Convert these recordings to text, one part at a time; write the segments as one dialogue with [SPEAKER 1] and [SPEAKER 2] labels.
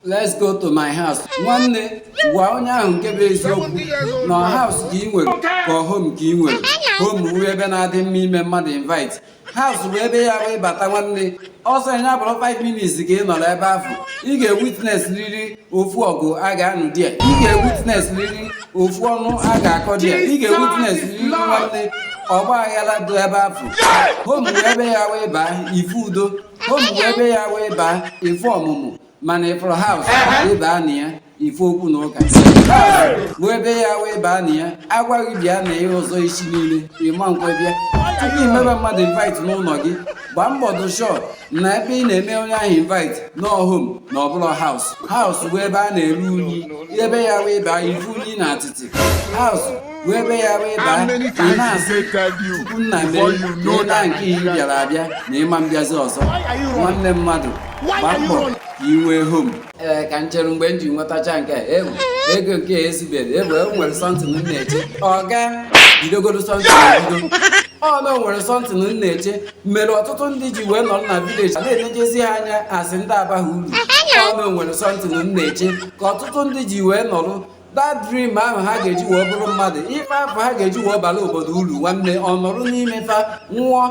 [SPEAKER 1] let's go to my house. Nwanne gwa onye ahụ nke bụ eziokwu na house ka ị nwere ka home ka ị nwere. Home bụ ebe na-adị mma ime mmadụ invite. House bụ ebe ya wee bata nwanne. Ọsọ ya bụrụ 5 minutes ka ị nọrọ ebe ahụ. Ị ga-witness riri ofu ọgụ a ga-anụ di ya. Ị ga-witness riri ofu ọnụ a ga-akọ di ya. Ị ga-witness riri nwanne ọgba aghara dị ebe ahụ. Home bụ ebe ya wee baa ife udo. Home bụ ebe ya wee baa ife ọmụmụ. Mana ịfụrụ house ịbaa na ya ife okwu na ụka. Bụ ebe ya wee baa na ya agwaghị bịa na ihe ọzọ isi niile ịma nkwe bịa. Tupu imebe mmadụ invite n'ụlọ gị gbaa mbọ dị sure na ebe ị na-eme onye ahụ invite no home na ọbụla house. House bụ ebe a na-eru unyi, ebe ya wee baa ife unyi na atịtị. House bụ ebe ya wee baa ị na-asị tupu nna mee na nke ihe bịara abịa na ịma mbịazi ọzọ. Nwanne mmadụ gbaa mbọ ka ị nwee home. Ka m chere mgbe m ji nwetacha nke ego nke a ezubeghị ebe nwere something m na-eche ọga bidogoro something ebido. Ọ na nwere something m na-eche mere ọtụtụ ndị ji wee nọrọ na village na-enejezi ha anya asị ndị abaghị uru. Ọ na nwere something m na-eche ka ọtụtụ ndị ji wee nọrọ that dream ahụ ha ga-eji wee bụrụ mmadụ ife afọ ha ga-eji wee bara obodo uru nwanne ọ nọrọ n'ime fa nwụọ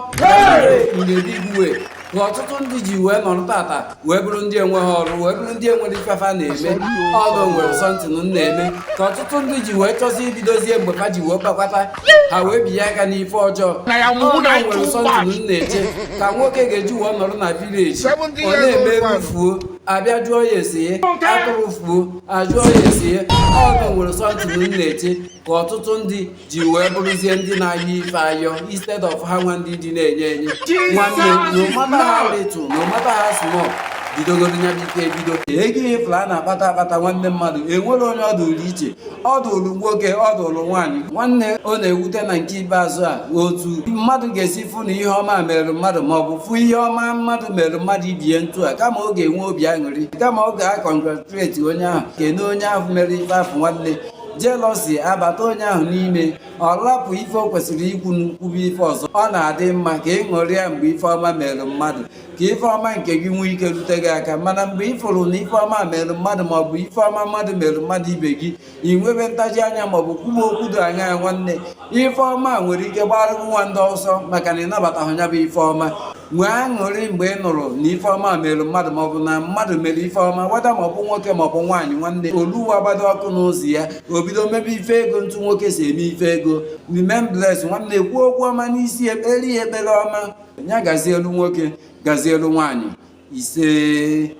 [SPEAKER 1] na ka ọtụtụ ndị ji wee nọrọ tata wee bụrụ ndị enweghị ọrụ wee bụrụ ndị enwere ifefa na-eme. Ọdụ nwere sọntịn na-eme ka ọtụtụ ndị ji wee chọzi ibidozie mgbe ha ji wee kpakwata ha wee binye aka n'ife ọjọọ. Ọdụ nwere sọntịn na-eche ka nwoke ga-eji wee nọrọ na vileji ọ na-eme rufuo abịa jụọ ya esi atụrụ fuo ajụọ ya esi. Ọdụ nwere sọntịn na-eche ka ọtụtụ ndị ji wee bụrụzie ndị na-ayọ ife ayọ instead of ha nwa ndị dị na-enye enye. Nwanne no matter how little, no matter how small, bidogoro nya bike ebido. Ego ifuru a na-akpata akpata nwanne mmadụ enwere onye ọ dụrụ iche. Ọ dụrụ nwoke, ọ dụrụ nwaanyị. Nwanne ọ na-ewute na nke ikpeazụ a otu mmadụ ga-esi fụ na ihe ọma mere mmadụ ma ọ bụ fụ ihe ọma mmadụ mere mmadụ ibie ntu a kama ọ ga-enwe obi aṅụrị kama ọ ga-akọngratuleeti onye ahụ kene onye ahụ mere ife afọ nwanne. Jealousy abata onye ahụ n'ime ọ rapụ ife o kwesịrị ikwu n'ukwubu ife ọzọ. Ọ na-adị mma ka ị ṅụrịa mgbe ife ọma mere mmadụ ka ife ọma nke gị nwee ike rute gị aka. Mana mgbe ị fụrụ na ife ọma mere mmadụ maọbụ ife ọma mmadụ mere mmadụ ibe gị ị nwebe ntaji anya maọbụ kwuba okwu do anya ya nwanne ife ọma nwere ike gbara nwa ndị ọsọ maka na ịnabataghị ya bụ ife ọma. Nwee aṅụrị mgbe ị nụrụ na ife ọma mere mmadụ maọbụ na mmadụ mere ife ọma wada maọbụ nwoke maọbụ nwaanyị nwanne oluwa gbado ọkụ n'ụzọ ya o bido mebe ife ego ntụ nwoke si eme ife ego. Remain blessed nwanne kwuo okwu ọma n'isi ekpere ya ekpere ọma ya gazielu nwoke gazielu nwaanyị ise.